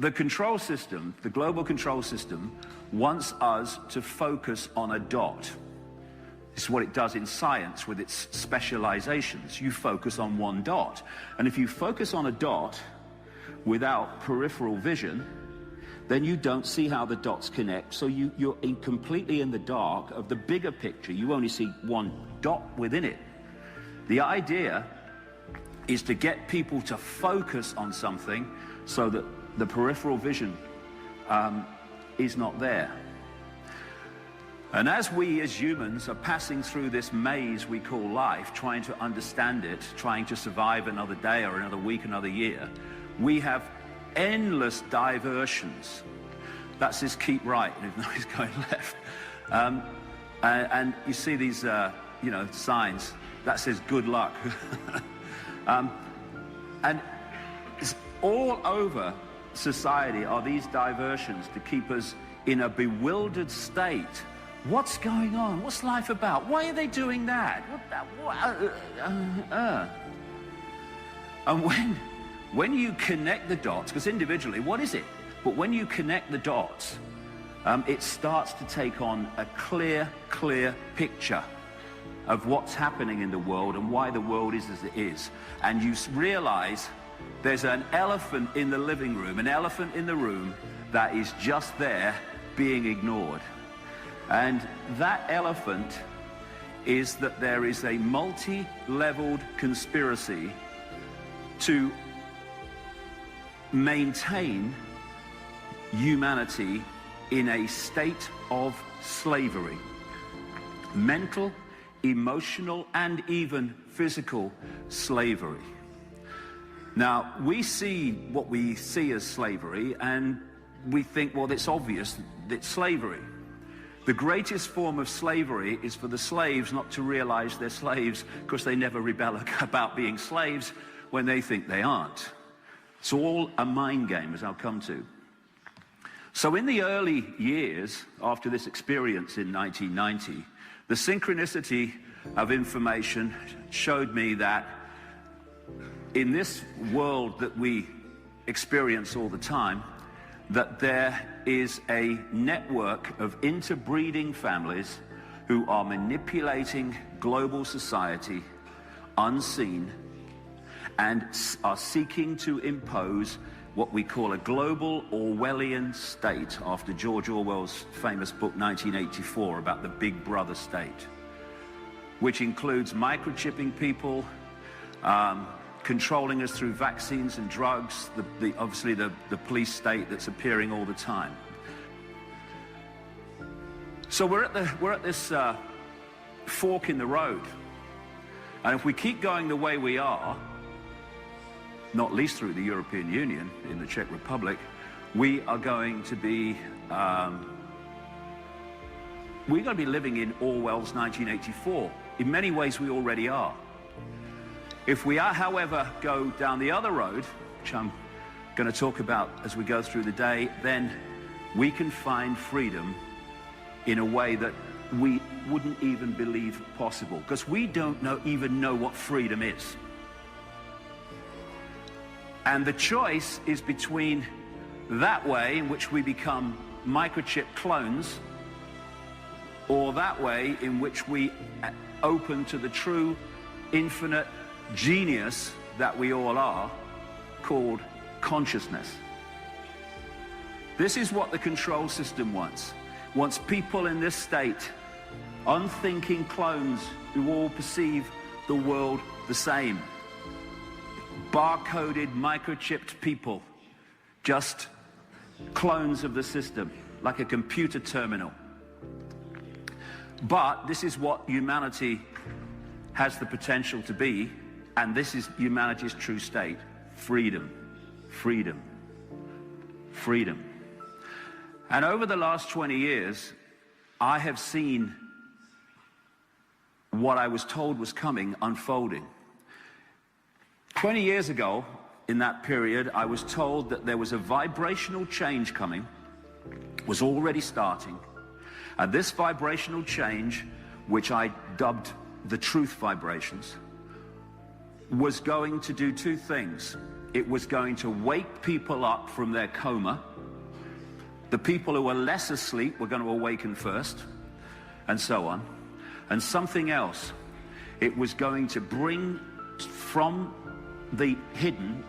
The control system, the global control system, wants us to focus on a dot. This is what it does in science with its specializations. You focus on one dot. And if you focus on a dot without peripheral vision, then you don't see how the dots connect, so you're completely in the dark of the bigger picture. You only see one dot within it. The idea is to get people to focus on something so that the peripheral vision is not there. And as we as humans are passing through this maze we call life, trying to understand it, trying to survive another day or another week, another year, we have endless diversions. That's his keep right, even though he's going left. And you see these, signs that says good luck. And it's all over society are these diversions to keep us in a bewildered state. What's going on? What's life about? Why are they doing that? And when you connect the dots, because individually, what is it? But when you connect the dots, it starts to take on a clear picture of what's happening in the world and why the world is as it is. And you realize there's an elephant in the living room, an elephant in the room that is just there being ignored. And that elephant is that there is a multi-leveled conspiracy to maintain humanity in a state of slavery. Mental, emotional, and even physical slavery. Now, we see what we see as slavery, and we think, well, it's obvious that it's slavery. The greatest form of slavery is for the slaves not to realize they're slaves because they never rebel about being slaves when they think they aren't. It's all a mind game, as I'll come to. So in the early years after this experience in 1990, the synchronicity of information showed me that in this world that we experience all the time, that there is a network of interbreeding families who are manipulating global society unseen and are seeking to impose what we call a global Orwellian state, after George Orwell's famous book 1984 about the Big Brother state, which includes microchipping people, controlling us through vaccines and drugs, obviously the police state that's appearing all the time. So we're at this fork in the road, and if we keep going the way we are, not least through the European Union in the Czech Republic, we are going to be living in Orwell's 1984. In many ways, we already are. If we are, however, go down the other road, which I'm going to talk about as we go through the day, then we can find freedom in a way that we wouldn't even believe possible, because we don't even know what freedom is. And the choice is between that way, in which we become microchip clones, or that way in which we open to the true infinite genius that we all are, called consciousness. This is what the control system wants. Wants people in this state, unthinking clones who all perceive the world the same. Barcoded, microchipped people, just clones of the system, like a computer terminal. But this is what humanity has the potential to be, and this is humanity's true state: freedom, freedom, freedom. And over the last 20 years, I have seen what I was told was coming unfolding. 20 years ago, in that period, I was told that there was a vibrational change coming, was already starting, and this vibrational change, which I dubbed the truth vibrations, was going to do two things. it was going to wake people up from their coma. The people who were less asleep were going to awaken first, and so on. And something else, it was going to bring from the hidden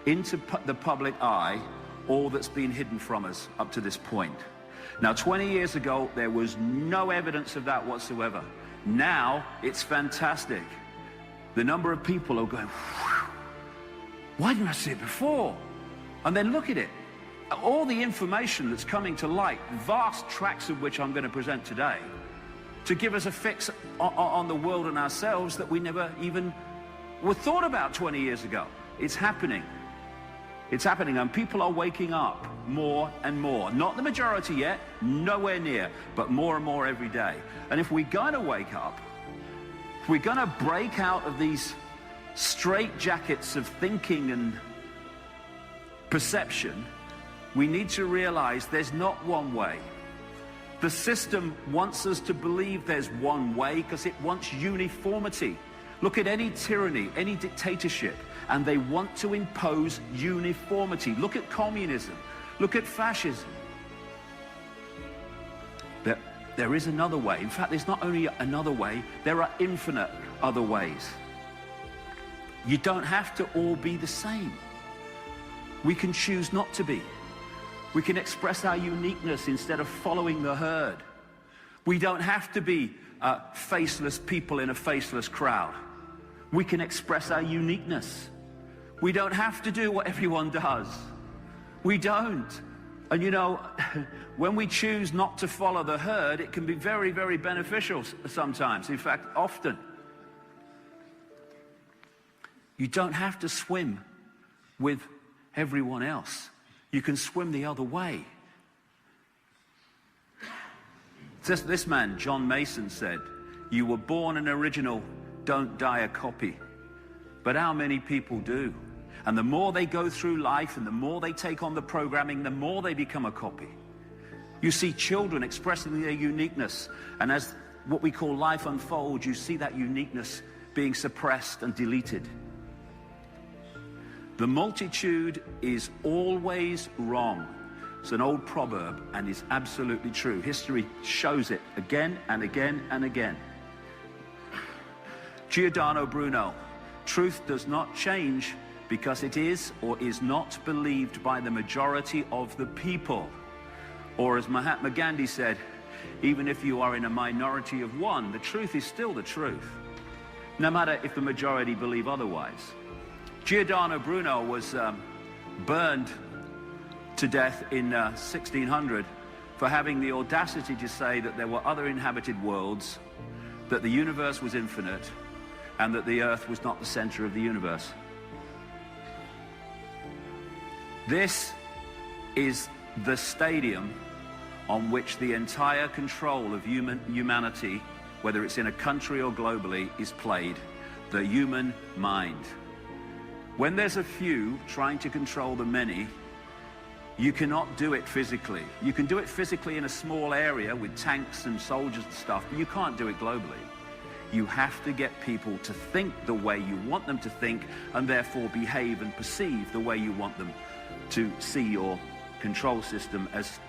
into the public eye all that's been hidden from us up to this point. Now, 20 years ago, there was no evidence of that whatsoever. Now, it's fantastic. The number of people are going, why didn't I see it before? And then look at it. All the information that's coming to light, vast tracts of which I'm going to present today, to give us a fix on the world and ourselves that we never even were thought about 20 years ago. It's happening. It's happening, and people are waking up more and more. Not the majority yet, nowhere near, but more and more every day. And if we're going to wake up, if we're going to break out of these straitjackets of thinking and perception, we need to realize there's not one way. The system wants us to believe there's one way because it wants uniformity. Look at any tyranny, any dictatorship, and they want to impose uniformity. Look at communism. Look at fascism. There is another way. In fact, there's not only another way, there are infinite other ways. You don't have to all be the same. We can choose not to be. We can express our uniqueness instead of following the herd. We don't have to be faceless people in a faceless crowd. We can express our uniqueness. We don't have to do what everyone does. We don't. And you know, when we choose not to follow the herd, it can be very, very beneficial sometimes. In fact, often. You don't have to swim with everyone else. You can swim the other way. This man, John Mason, said, "You were born an original, don't die a copy." But how many people do? And the more they go through life and the more they take on the programming, the more they become a copy. You see children expressing their uniqueness, and as what we call life unfolds, you see that uniqueness being suppressed and deleted. The multitude is always wrong. It's an old proverb and is absolutely true. History shows it again and again and again. Giordano Bruno, truth does not change because it is or is not believed by the majority of the people. Or as Mahatma Gandhi said, even if you are in a minority of one, the truth is still the truth, no matter if the majority believe otherwise. Giordano Bruno was burned to death in 1600 for having the audacity to say that there were other inhabited worlds, that the universe was infinite, and that the earth was not the center of the universe. This is the stadium on which the entire control of humanity, whether it's in a country or globally, is played. The human mind. When there's a few trying to control the many, you cannot do it physically. You can do it physically in a small area with tanks and soldiers and stuff, but you can't do it globally. You have to get people to think the way you want them to think, and therefore behave and perceive the way you want them to see your control system as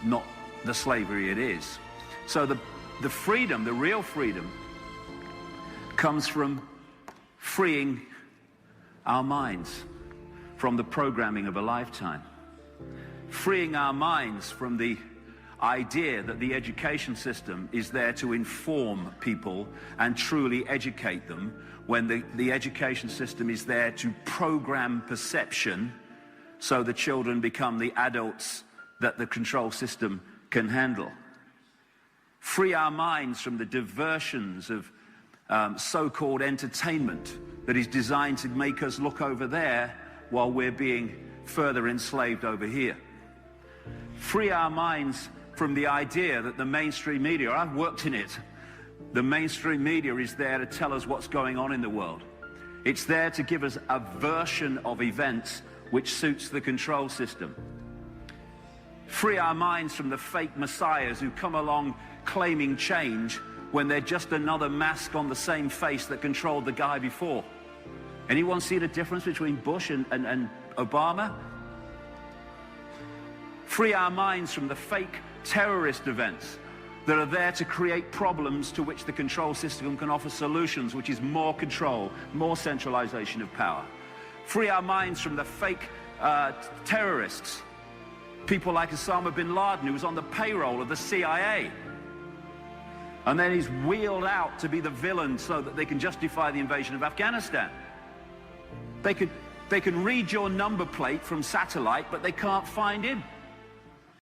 not the slavery it is. So the freedom, the real freedom, comes from freeing our minds from the programming of a lifetime. Freeing our minds from the idea that the education system is there to inform people and truly educate them, when the education system is there to program perception so the children become the adults that the control system can handle. Free our minds from the diversions of so-called entertainment that is designed to make us look over there while we're being further enslaved over here. Free our minds from the idea that the mainstream media, I've worked in it, the mainstream media is there to tell us what's going on in the world. It's there to give us a version of events which suits the control system. Free our minds from the fake messiahs who come along claiming change when they're just another mask on the same face that controlled the guy before. Anyone see the difference between Bush and Obama? Free our minds from the fake terrorist events that are there to create problems to which the control system can offer solutions, which is more control, more centralization of power. Free our minds from the fake terrorists, people like Osama bin Laden, who was on the payroll of the CIA. And then he's wheeled out to be the villain so that they can justify the invasion of Afghanistan. They can read your number plate from satellite, but they can't find him.